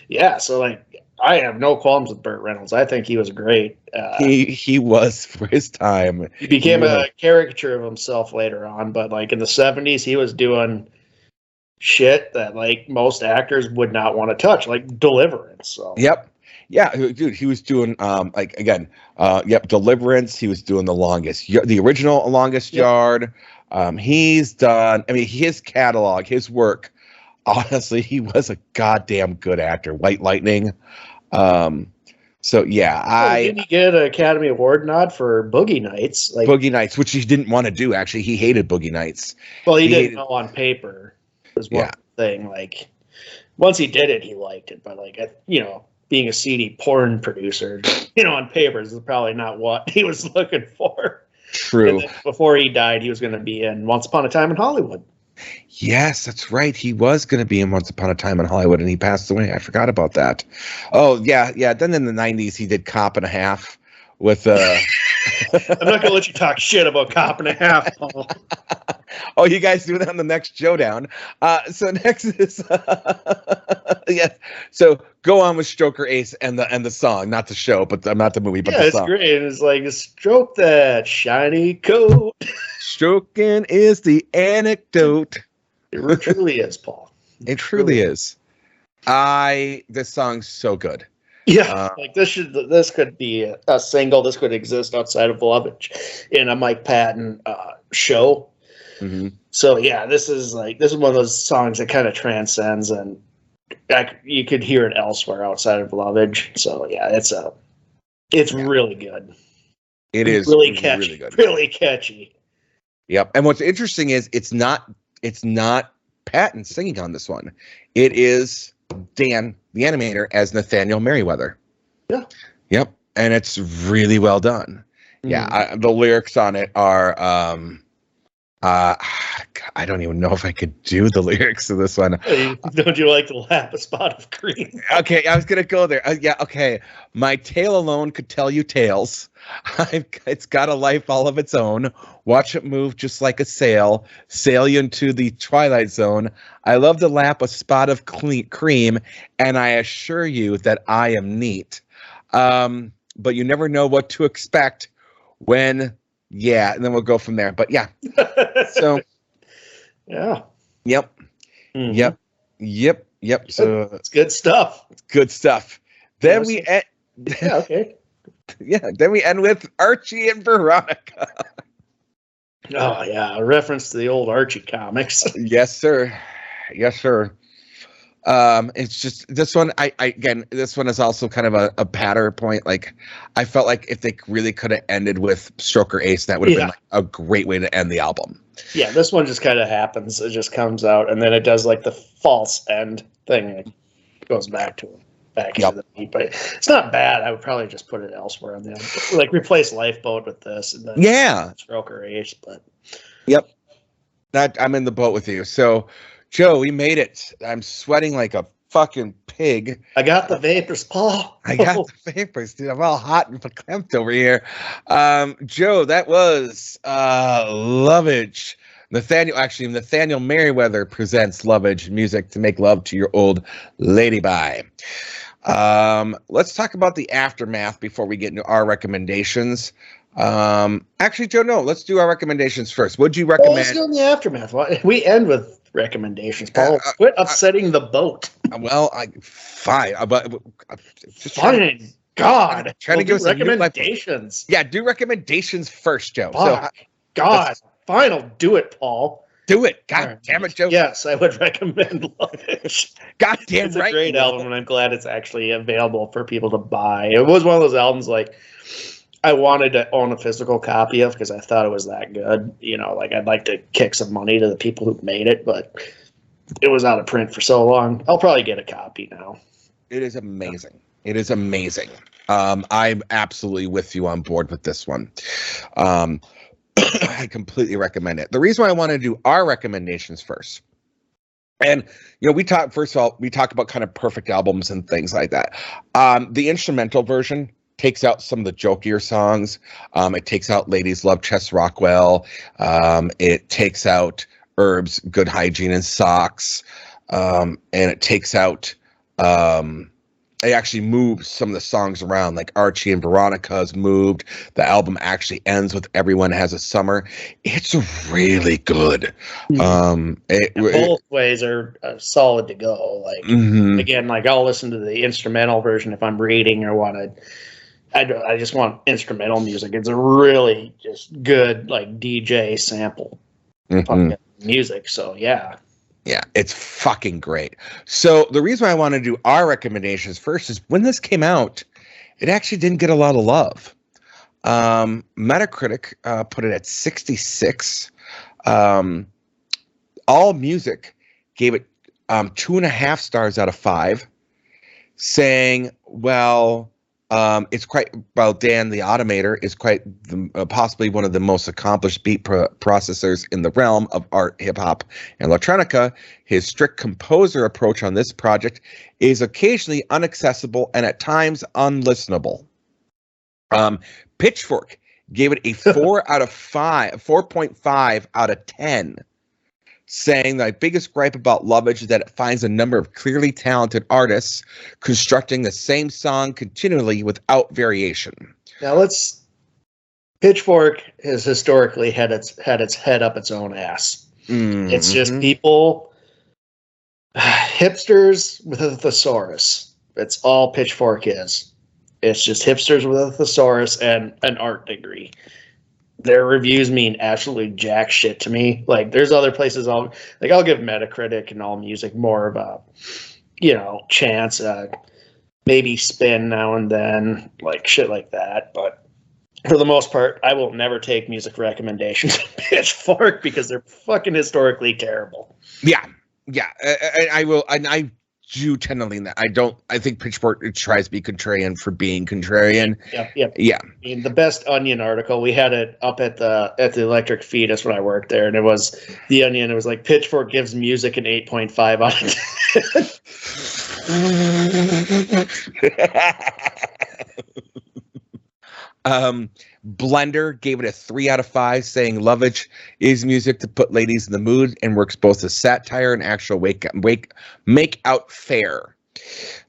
yeah. So like, I have no qualms with Burt Reynolds. I think he was great. He was for his time. He became a caricature of himself later on, but like in the 70s, he was doing shit that like most actors would not want to touch, like Deliverance. So. Yep. Yeah, dude, he was doing Deliverance. He was doing the original Longest Yard. He's done. I mean, his catalog, his work. Honestly, he was a goddamn good actor. White Lightning. So yeah, didn't he get an Academy Award nod for Boogie Nights? Like Boogie Nights, which he didn't want to do. Actually, he hated Boogie Nights. Well, he didn't know on paper. Was one thing. Like once he did it, he liked it. But like you know, being a seedy porn producer, you know, on paper is probably not what he was looking for. True. Before he died, he was going to be in Once Upon a Time in Hollywood. Yes, that's right. He was going to be in Once Upon a Time in Hollywood, and he passed away. I forgot about that. Oh, yeah. Then in the 90s, he did Cop and a Half with... I'm not going to let you talk shit about Cop and a Half, Paul. Oh, you guys do that on the next showdown. So next is... yes. So go on with Stroker Ace and the song, not the show, but not the movie, but the song. Yeah, it's great. It's like, stroke that shiny coat. Stroking is the anecdote. It truly is, Paul. It truly is. This song's so good. Yeah, like this could be a single. This could exist outside of Lovage in a Mike Patton show. Mm-hmm. So yeah, this is one of those songs that kind of transcends, and you could hear it elsewhere outside of Lovage. So yeah, it's really good. It is really catchy. Really good. Really catchy. Yep. And what's interesting is it's not Patton singing on this one. It is Dan the Automator as Nathaniel Merriweather. Yeah. Yep. And it's really well done. Mm. Yeah. The lyrics on it are I don't even know if I could do the lyrics of this one. Hey, don't you like to lap a spot of cream? Okay, I was gonna go there. Yeah, okay. My tail alone could tell you tales. It's got a life all of its own. Watch it move just like a sail you into the twilight zone. I love to lap a spot of cream, and I assure you that I am neat. But you never know what to expect when. Yeah, and then we'll go from there. But yeah, so yeah, yep, mm-hmm. yep. So it's good stuff. Good stuff. Then we end. Yeah, okay. Yeah, then we end with Archie and Veronica. Oh yeah, a reference to the old Archie comics. Yes, sir. It's just this one. This one is also kind of a patter point. Like, I felt like if they really could have ended with Stroker Ace, that would have been like a great way to end the album. Yeah, this one just kind of happens. It just comes out, and then it does like the false end thing. It goes back to him. back into the beat. But it's not bad. I would probably just put it elsewhere on the album. Like replace Lifeboat with this, and then Stroker Ace. But yep, I'm in the boat with you. So, Joe, we made it. I'm sweating like a fucking pig. I got the vapors, Paul. I got the vapors, dude. I'm all hot and verklempt over here. Joe, that was Lovage. Nathaniel Merriweather presents Lovage, music to make love to your old lady by. Let's talk about the aftermath before we get into our recommendations. Actually, Joe, no, let's do our recommendations first. What'd you recommend? Let's do in the aftermath. We end with recommendations, Paul. Quit upsetting the boat. Well, fine, but just fine. God, trying to give us recommendations. Yeah, do recommendations first, Joe. Fuck. God, fine, I'll do it, Paul. Do it. God damn it, Joe. Yes, I would recommend Lovage. God damn it's a great album, and I'm glad it's actually available for people to buy. It was one of those albums like I wanted to own a physical copy of because I thought it was that good. You know, like I'd like to kick some money to the people who made it, but it was out of print for so long. I'll probably get a copy now. It is amazing. It is amazing. I'm absolutely with you on board with this one. I completely recommend it. The reason why I want to do our recommendations first, and we talk about kind of perfect albums and things like that. The instrumental version takes out some of the jokier songs. It takes out Ladies Love Chess Rockwell. It takes out Herb's Good Hygiene and Socks. And it takes out, it actually moves some of the songs around, like Archie and Veronica's moved. The album actually ends with Everyone Has a Summer. It's really good. Both ways are solid to go. Like, again, like I'll listen to the instrumental version if I'm reading or want to. I just want instrumental music. It's a really just good like DJ sample music. So yeah, it's fucking great. So the reason why I want to do our recommendations first is when this came out, it actually didn't get a lot of love. Metacritic put it at 66. All Music gave it 2.5 stars out of 5, saying, Dan the Automator is quite possibly one of the most accomplished beat processors in the realm of art, hip-hop, and electronica. His strict composer approach on this project is occasionally inaccessible and at times unlistenable. Pitchfork gave it a 4.5 out of 10. Saying the biggest gripe about Lovage is that it finds a number of clearly talented artists constructing the same song continually without variation. Now Pitchfork has historically had its head up its own ass. It's just people, hipsters with a thesaurus. That's all Pitchfork is. It's just hipsters with a thesaurus and an art degree. Their reviews mean absolutely jack shit to me. Like there's other places I'll give Metacritic and All Music more of a, chance, maybe spin now and then, like shit like that. But for the most part, I will never take music recommendations from Pitchfork because they're fucking historically terrible. Yeah. I will, and I do tend to lean that. I think Pitchfork tries to be contrarian for being contrarian. Yeah. I mean, the Best Onion article, we had it up at the Electric Fetus when I worked there, and it was the Onion. It was like Pitchfork gives music an 8.5 out of 10. Blender gave it a 3 out of 5, saying Lovage is music to put ladies in the mood and works both as satire and actual make out fair.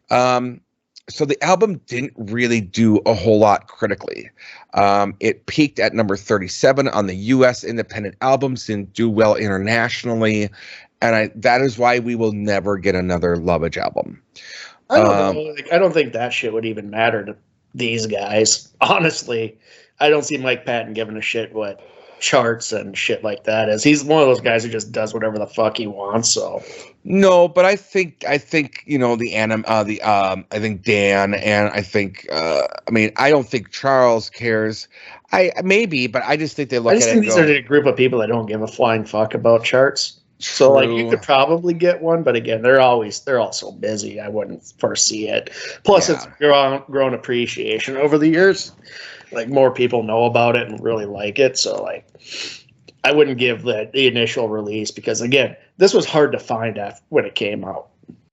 So the album didn't really do a whole lot critically. It peaked at number 37 on the U.S. independent albums, didn't do well internationally, and that is why we will never get another Lovage album. I don't know. I don't think that shit would even matter to these guys, honestly. I don't see Mike Patton giving a shit what charts and shit like that is. He's one of those guys who just does whatever the fuck he wants. So no, but I think I think Dan, and I think I don't think Charles cares. But I just think they look at it. These are a group of people that don't give a flying fuck about charts. So like you could probably get one, but again, they're all so busy. I wouldn't foresee it. Plus, it's grown appreciation over the years. Like more people know about it and really like it. So like, I wouldn't give the initial release because again, this was hard to find when it came out.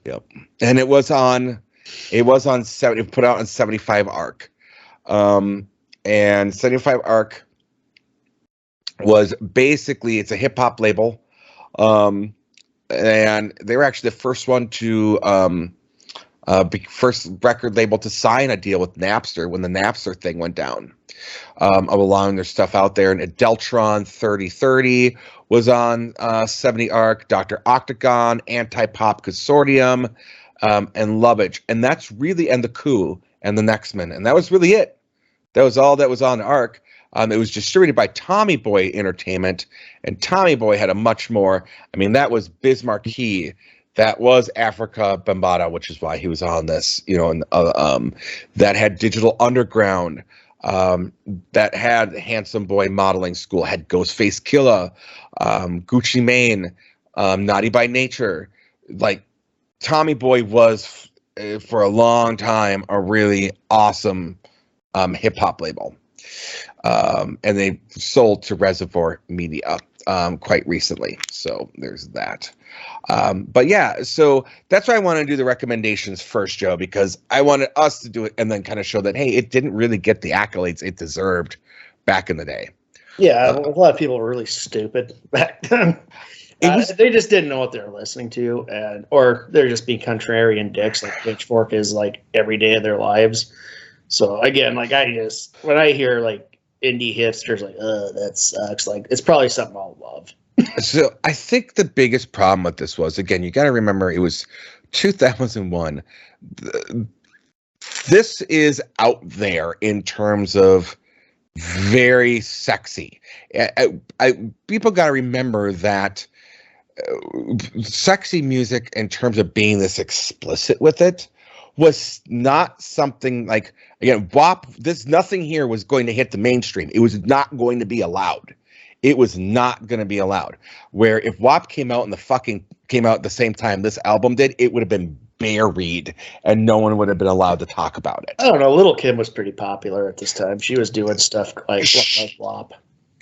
Yep, and it was put out on 75 Arc, and 75 Arc was basically it's a hip hop label, and they were actually the first one to first record label to sign a deal with Napster when the Napster thing went down, of allowing their stuff out there. And Deltron 3030 was on 70 Arc, Dr. Octagon, Anti-Pop Consortium, and Lovage. And that's really, and the Coup and the Nextman. And that was really it. That was all that was on Arc. It was distributed by Tommy Boy Entertainment, and Tommy Boy had a much more, I mean, that was Biz Markie. That was Africa Bambaataa, which is why he was on this, you know, and that had Digital Underground, that had Handsome Boy Modeling School, had Ghostface Killah, Gucci Mane, Naughty by Nature. Like, Tommy Boy was, for a long time, a really awesome hip-hop label. And they sold to Reservoir Media quite recently. So there's that. But yeah, so that's why I want to do the recommendations first, Joe, because I wanted us to do it and then kind of show that, hey, it didn't really get the accolades it deserved back in the day. Yeah, a lot of people were really stupid back then. They just didn't know what they were listening to, or they're just being contrarian dicks like Pitchfork is like every day of their lives. So again, like when I hear like indie hipsters, like, that sucks. Like it's probably something I'll love. So I think the biggest problem with this was, again, you got to remember it was 2001. This is out there in terms of very sexy. People got to remember that sexy music in terms of being this explicit with it was not something like, again, WAP, nothing here was going to hit the mainstream. It was not going to be allowed. It was not going to be allowed. Where if WAP came out at the same time this album did, it would have been buried and no one would have been allowed to talk about it. I don't know. Little Kim was pretty popular at this time. She was doing stuff like WAP.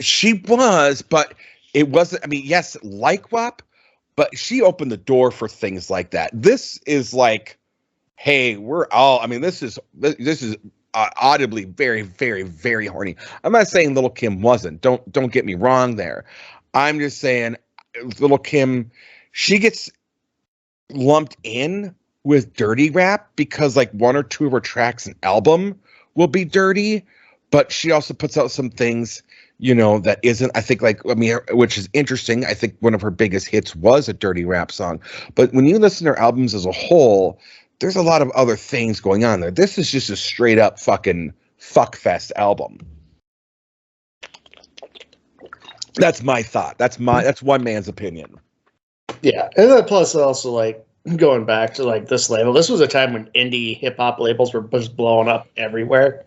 She was, but it wasn't, I mean, yes, like WAP, but she opened the door for things like that. This is like, hey, this is audibly very, very, very horny. I'm not saying Little Kim wasn't. Don't get me wrong there. I'm just saying Little Kim, she gets lumped in with dirty rap because like one or two of her tracks an album will be dirty, but she also puts out some things, you know, that isn't, I think, like, I mean, which is interesting. I think one of her biggest hits was a dirty rap song. But when you listen to her albums as a whole, there's a lot of other things going on there. This is just a straight up fucking fuckfest album. That's my thought. That's one man's opinion. Yeah. And then plus also like going back to like this label, this was a time when indie hip hop labels were just blowing up everywhere.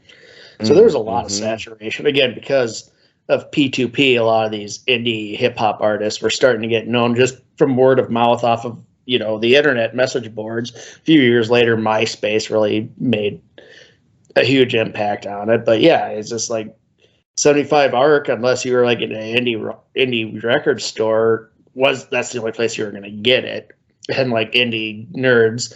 So there was a lot of saturation again, because of P2P. A lot of these indie hip hop artists were starting to get known just from word of mouth off of, you know, the internet message boards. A few years later, MySpace really made a huge impact on it. But yeah, it's just like 75 Arc, unless you were like in an indie record store, that's the only place you were going to get it. And like indie nerds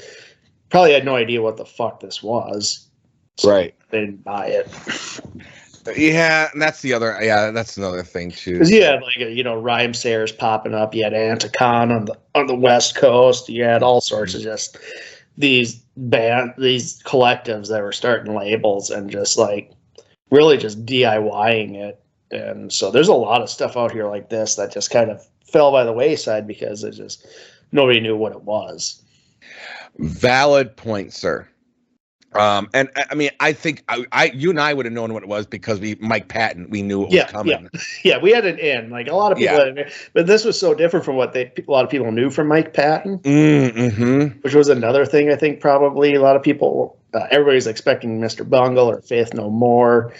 probably had no idea what the fuck this was. So right. They didn't buy it. Yeah, and that's another thing too. Because you had like rhyme sayers popping up. You had Anticon on the West Coast. You had all sorts of just these collectives that were starting labels and just like really just DIYing it. And so there's a lot of stuff out here like this that just kind of fell by the wayside because it just nobody knew what it was. Valid point, sir. And I mean, I think you and I would have known what it was because Mike Patton, we knew it was coming. Yeah, we had an in. Like a lot of people had an in, but this was so different from what a lot of people knew from Mike Patton, which was another thing. I think probably a lot of people, everybody's expecting Mr. Bungle or Faith No More.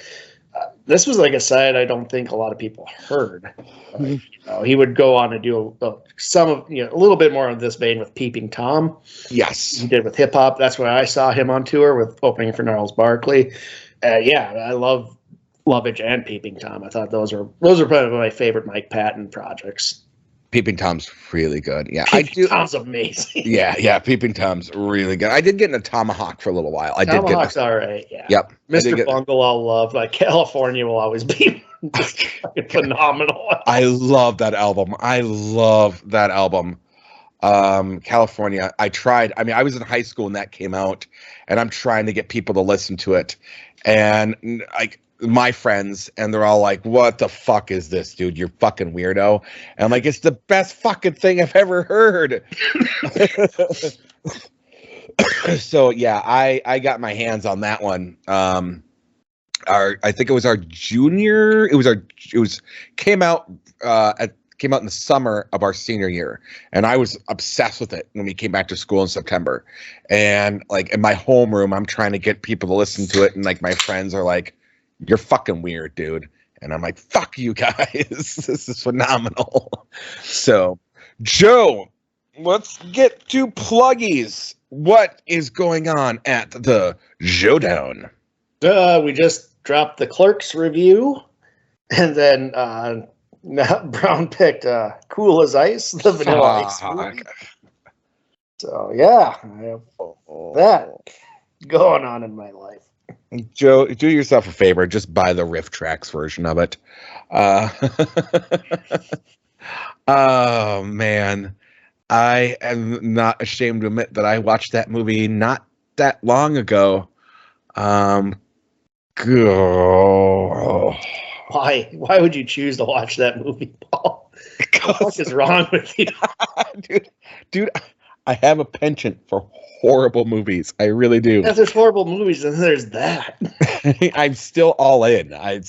this was like a side I don't think a lot of people heard. He would go on to do some of a little bit more of this vein with Peeping Tom. Yes, He did with hip hop. That's why I saw him on tour with opening for Gnarls Barkley. I love Lovage and Peeping Tom. I thought those are probably my favorite Mike Patton projects. Peeping Tom's really good. Yeah, Peeping Tom's amazing. Yeah, Peeping Tom's really good. I did get into Tomahawk for a little while. Tomahawk's all right. Yeah. Yep. Mr. Bungle, I'll love. Like California will always be just fucking phenomenal. I love that album. California. I tried. I mean, I was in high school when that came out, and I'm trying to get people to listen to it, and like my friends, and they're all like, "What the fuck is this, dude? You're fucking weirdo." And I'm like, it's the best fucking thing I've ever heard. So yeah, I got my hands on that one. I think it was our junior. Came out in the summer of our senior year, and I was obsessed with it when we came back to school in September. And like in my homeroom, I'm trying to get people to listen to it, and like my friends are like, "You're fucking weird, dude." And I'm like, "Fuck you guys. This is phenomenal." So, Joe, let's get to pluggies. What is going on at the Showdown? We just dropped the Clerks review, and then Brown picked Cool as Ice, the Vanilla Ice movie. So yeah, I have that going on in my life. Joe, do yourself a favor. Just buy the Riff Tracks version of it. Oh, man. I am not ashamed to admit that I watched that movie not that long ago. Why would you choose to watch that movie, Paul? What the fuck is wrong with you? Dude, I have a penchant for horrible movies. I really do. If there's horrible movies, then there's that. I'm still all in. I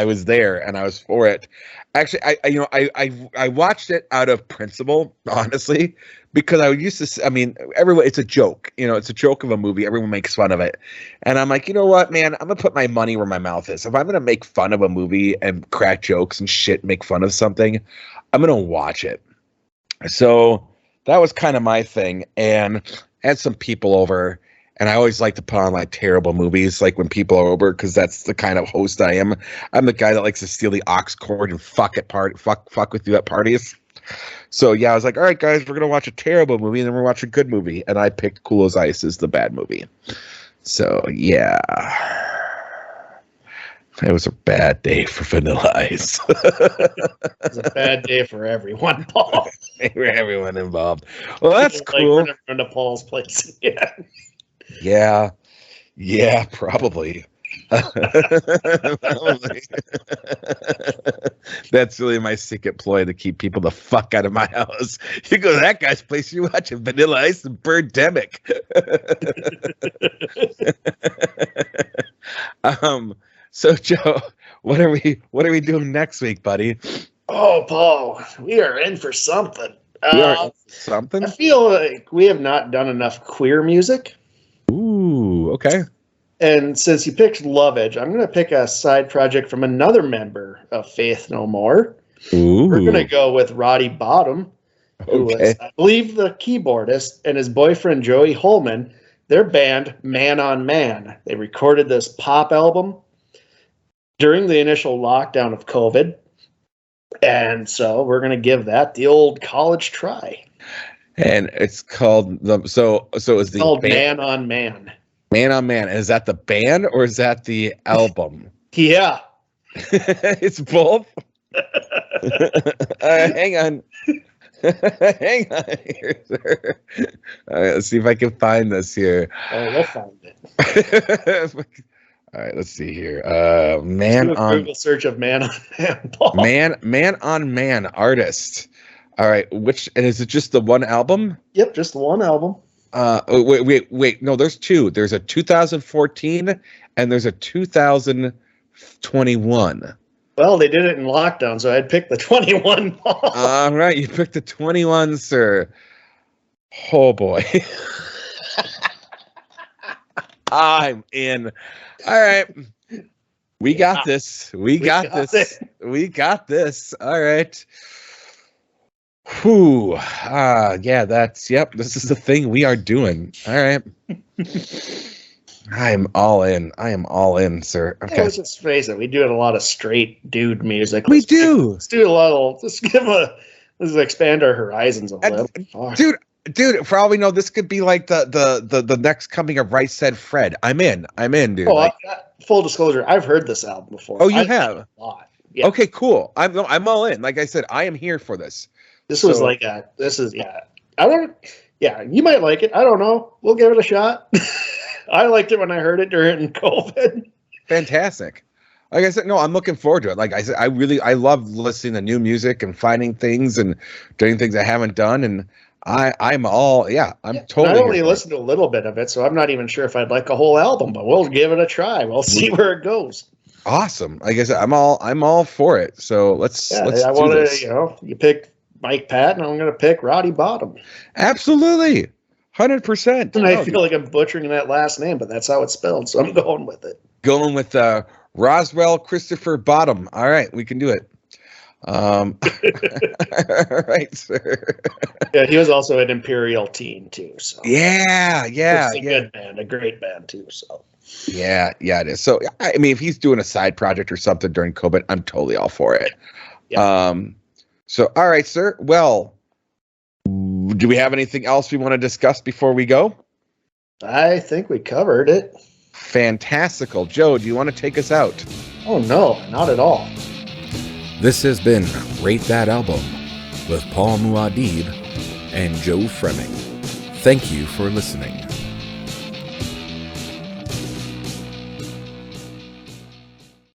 was there and I was for it. Actually, I watched it out of principle, honestly, because I used to. I mean, everyone. It's a joke. It's a joke of a movie. Everyone makes fun of it, and I'm like, you know what, man? I'm gonna put my money where my mouth is. If I'm gonna make fun of a movie and crack jokes and shit, make fun of something, I'm gonna watch it. So that was kind of my thing, and I had some people over. And I always like to put on like terrible movies, like when people are over, because that's the kind of host I am. I'm the guy that likes to steal the aux cord and fuck with you at parties. So yeah, I was like, all right, guys, we're gonna watch a terrible movie, and then we're watch a good movie. And I picked Cool as Ice as the bad movie. So yeah, it was a bad day for Vanilla Ice. It was a bad day for everyone, Paul. For everyone involved. Well, that's cool. Like, we're never to Paul's place again. Yeah, probably. That's really my secret ploy to keep people the fuck out of my house. You go to that guy's place, you watch Vanilla Ice and Birdemic. So Joe, what are we doing next week, buddy? Oh, Paul, we are in for something. Something? I feel like we have not done enough queer music. Ooh, okay. And since you picked Lovage, I'm going to pick a side project from another member of Faith No More. Ooh. We're going to go with Roddy Bottom, who is, I believe, the keyboardist, and his boyfriend, Joey Holman. Their band, Man on Man. They recorded this pop album during the initial lockdown of COVID. And so we're going to give that the old college try. And it's called so is the called band, Man on Man. Man on Man. Is that the band or is that the album? Yeah. It's both. Hang on. Hang on here, sir. All right, let's see if I can find this here. Oh, we'll find it. All right, let's see here. Man on Google search of Man on Man. Paul. Man on Man artist. All right, and is it just the one album? Yep, just the one album. Wait. No, there's two. There's a 2014 and there's a 2021. Well, they did it in lockdown, so I'd pick the 21. All right, you picked the 21, sir. Oh boy. I'm in. All right. We got this. We got this. it. We got this. All right. Whew. Yeah, yep. This is the thing we are doing. All right. I am all in. I am all in, sir. Okay. Okay. Let's just face it. We do a lot of straight dude music. We do. Let's do a little. Let's expand our horizons a little. Fuck. Dude, for all we know, this could be like the next coming of Right Said Fred. I'm in, dude. Oh, full disclosure, I've heard this album before. Oh, you I've have? heard it a lot. Yeah. Okay, cool. I'm all in. Like I said, I am here for this. This was like you might like it. I don't know. We'll give it a shot. I liked it when I heard it during COVID. Fantastic. Like I said, no, I'm looking forward to it. Like I said, I love listening to new music and finding things and doing things I haven't done. And I'm totally. I only listened to a little bit of it, so I'm not even sure if I'd like a whole album, but we'll give it a try. We'll see where it goes. Awesome. Like I said, I'm all for it. So let's do this. You pick Mike Patton, I'm going to pick Roddy Bottom. Absolutely. 100%. And I feel like I'm butchering that last name, but that's how it's spelled, so I'm going with it. Going with Roswell Christopher Bottom. All right, we can do it. All right, sir. Yeah, he was also an Imperial Teen too. So yeah, it's a good band, a great band too. So yeah, it is. So I mean, if he's doing a side project or something during COVID, I'm totally all for it. Yeah. So all right, sir. Well, do we have anything else we want to discuss before we go? I think we covered it. Fantastical. Joe, do you want to take us out? Oh no, not at all. This has been Rate That Album with Paul Muad'Dib and Joe Fremming. Thank you for listening.